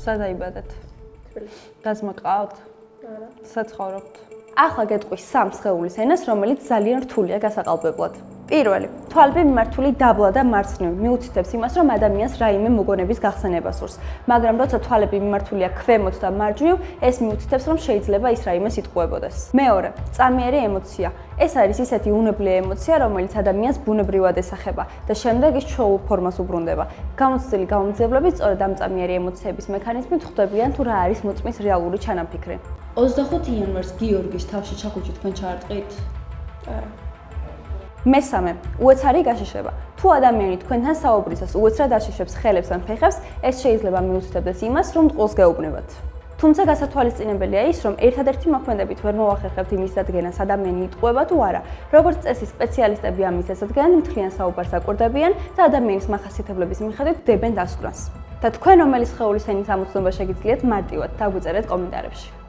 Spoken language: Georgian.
სად აიბადეთ? გაზმა ყავთ? არა. საცხოვრობთ? ახლა გეტყვის სამ სხეულის ენას, რომელიც ძალიან რთულია გასაყალბებლად. პირველი, თვალები მიმართული დაბლა და მარცხნივ მიუთითებს იმას, რომ ადამიანს რაიმე მოგონების გახსენება სურს. მაგრამ როცა თვალები მიმართულია ქვემოთ და მარჯვნივ, ეს მიუთითებს, რომ შეიძლება ის რაიმე სიტყვებოდეს. მეორე, წამიერი ემოცია. ეს არის ისეთი უნებლიე ემოცია, რომელიც ადამიანს ბუნებრივად ესახება და შემდეგ ის ჩვეულ ფორმას უბრუნდება. გამოცდილი გამოძიებლები სწორედ ამ წამიერი ემოციების მექანიზმით ხვდებიან, თუ რა არის მოწმის რეალური ჩანაფიქრი. 25 იანვარს გიორგის თავში ჩაქუჩი თქვენ ჩაარტყით? არა. მესამე, უეცარი გაშიშება. თუ ადამიანი თქვენთან საუბრისას უეცრად აშიშებს ხელებს ან ფეხებს, ეს შეიძლება მიუთითებდეს იმას, რომ ტყუილს გეუბნებათ. თუმცა გასათვალისწინებელია ის, რომ ერთადერთი მოქმედებით ვერ მოვახერხებთ იმის დადგენას, ადამიანი იტყუება თუ არა. როგორც წესი, სპეციალისტები ამის დასადგენად მთლიან საუბარს აკვირდებიან და ადამიანის მახასიათებლების მიხედვით დებენ დასკვნას. და თქვენ რომელი სხეულის ენის ამოცნობა შეგიძლიათ მარტივად დაგვიწერეთ კომენტარებში.